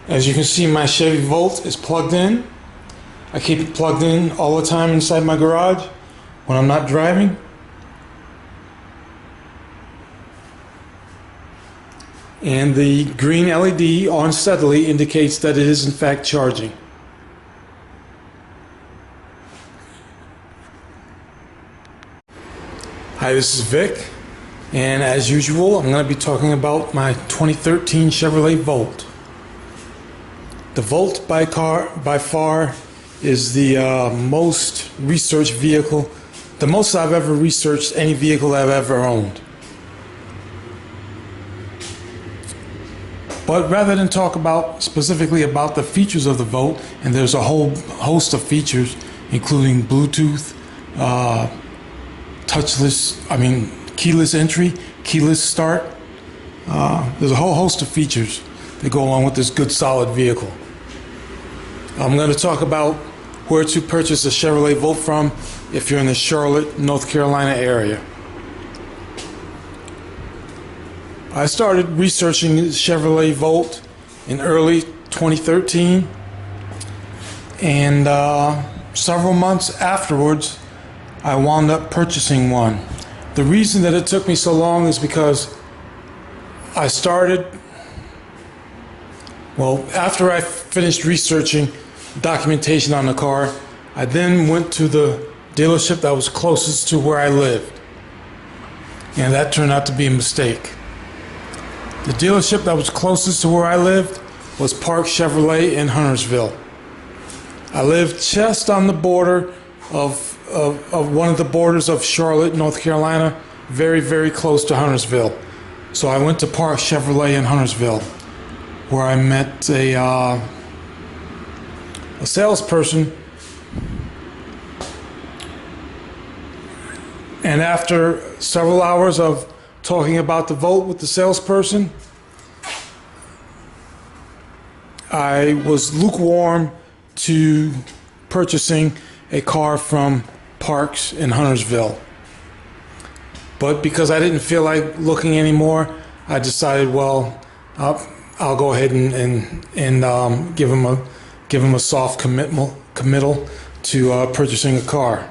As you can see, my Chevy Volt is plugged in. I keep it plugged in all the time inside my garage when I'm not driving. And the green LED on steadily indicates that it is in fact charging. Hi, this is Vic, and as usual I'm going to be talking about my 2013 Chevrolet Volt. The Volt by far is the most researched vehicle, the most I've ever researched any vehicle I've ever owned. But rather than talk specifically about the features of the Volt, and there's a whole host of features including Bluetooth, keyless entry, keyless start. There's a whole host of features that go along with this good solid vehicle. I'm going to talk about where to purchase a Chevrolet Volt from if you're in the Charlotte, North Carolina area. I started researching the Chevrolet Volt in early 2013, and several months afterwards I wound up purchasing one. The reason that it took me so long is because after I finished researching documentation on the car, I then went to the dealership that was closest to where I lived, and that turned out to be a mistake. The dealership that was closest to where I lived was Park Chevrolet in Huntersville. I lived just on the border of one of the borders of Charlotte, North Carolina, very, very close to Huntersville. So I went to Park Chevrolet in Huntersville, where I met a salesperson, and after several hours of talking about the Volt with the salesperson, I was lukewarm to purchasing a car from Parks in Huntersville. But because I didn't feel like looking anymore, I decided, well, I'll go ahead and give him a soft committal to purchasing a car.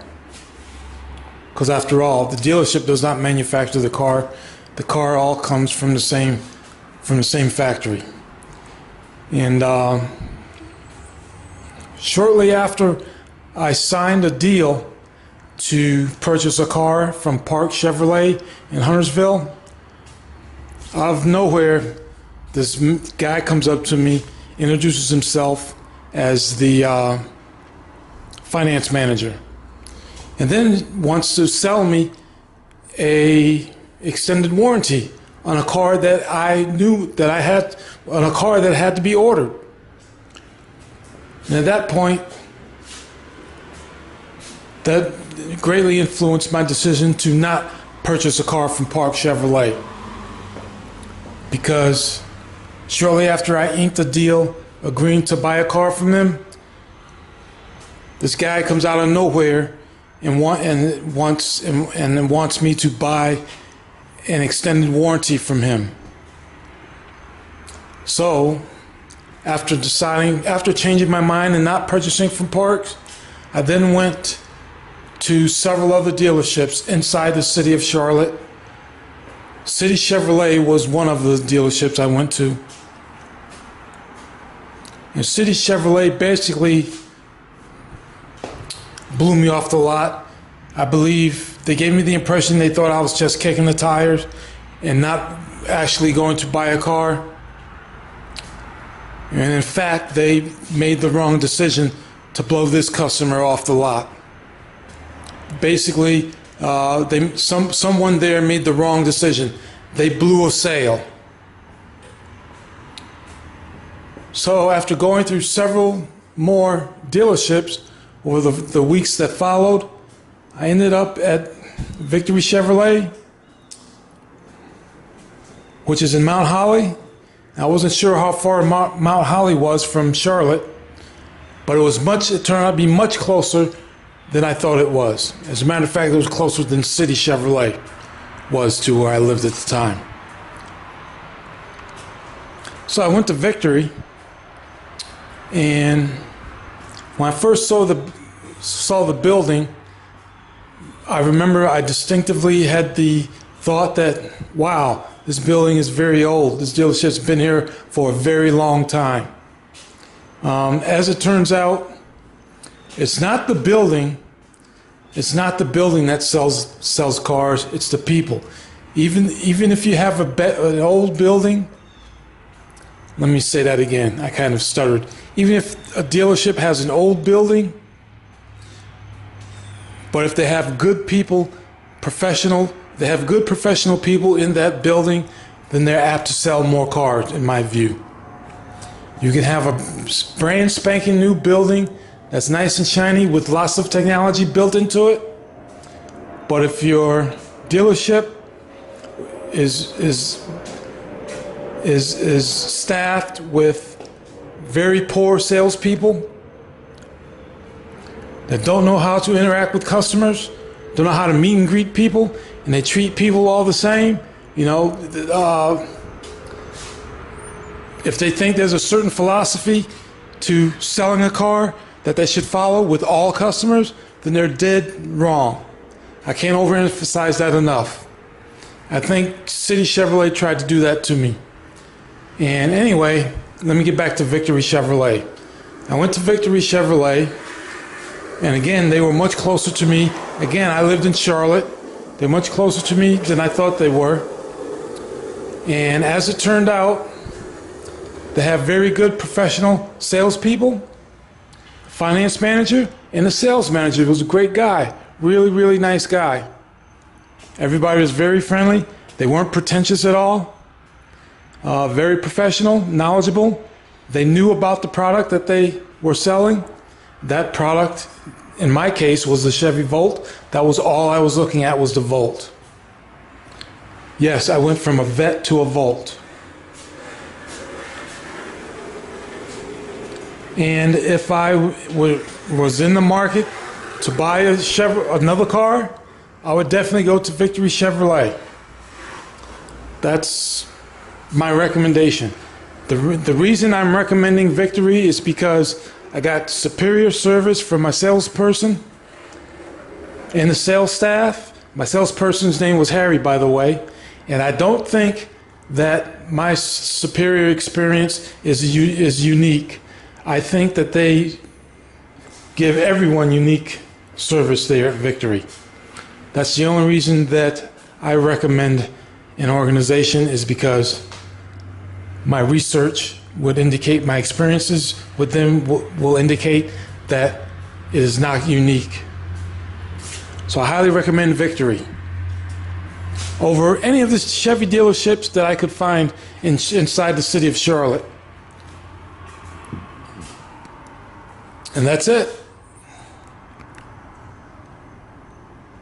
Because after all, the dealership does not manufacture the car. The car all comes from the same factory. And shortly after I signed a deal to purchase a car from Park Chevrolet in Huntersville, out of nowhere, this guy comes up to me, introduces himself as the finance manager, and then wants to sell me a extended warranty on a car that I knew that I had, on a car that had to be ordered. And at that point, that greatly influenced my decision to not purchase a car from Park Chevrolet, because shortly after I inked a deal agreeing to buy a car from them, this guy comes out of nowhere and wants me to buy an extended warranty from him. So after changing my mind and not purchasing from Parks, I then went to several other dealerships inside the city of Charlotte. City Chevrolet was one of the dealerships I went to. And City Chevrolet basically blew me off the lot. I believe they gave me the impression they thought I was just kicking the tires and not actually going to buy a car. And in fact, they made the wrong decision to blow this customer off the lot. Basically, someone there made the wrong decision. They blew a sale. So after going through several more dealerships over the weeks that followed, I ended up at Victory Chevrolet, which is in Mount Holly. I wasn't sure how far Mount Holly was from Charlotte, but it turned out to be much closer than I thought it was. As a matter of fact, it was closer than City Chevrolet was to where I lived at the time. So I went to Victory, And when I first saw the building, I remember I distinctively had the thought that, wow, this building is very old. This dealership's been here for a very long time. As it turns out, it's not the building. It's not the building that sells cars. It's the people. Even if you have an old building, let me say that again. I kind of stuttered. Even if a dealership has an old building, but if they have good people, they have good professional people in that building, then they're apt to sell more cars, in my view. You can have a brand spanking new building that's nice and shiny with lots of technology built into it, but if your dealership is staffed with very poor salespeople that don't know how to interact with customers, don't know how to meet and greet people, and they treat people all the same, if they think there's a certain philosophy to selling a car that they should follow with all customers, then they're dead wrong. I can't overemphasize that enough. I think City Chevrolet tried to do that to me. And anyway, let me get back to Victory Chevrolet. I went to Victory Chevrolet, and again, they were much closer to me. Again, I lived in Charlotte. They're much closer to me than I thought they were. And as it turned out, they have very good professional salespeople. Finance manager and the sales manager was a great guy. Really, really nice guy. Everybody was very friendly. They weren't pretentious at all. Very professional, knowledgeable. They knew about the product that they were selling. That product, in my case, was the Chevy Volt. That was all I was looking at, was the Volt. Yes, I went from a Vet to a Volt. And if I was in the market to buy another car, I would definitely go to Victory Chevrolet. That's my recommendation. The reason I'm recommending Victory is because I got superior service from my salesperson and the sales staff. My salesperson's name was Harry, by the way, and I don't think that my superior experience is unique. I think that they give everyone unique service there at Victory. That's the only reason that I recommend an organization, is because my research would indicate, my experiences with them will indicate that it is not unique. So I highly recommend Victory over any of the Chevy dealerships that I could find inside the city of Charlotte. And that's it.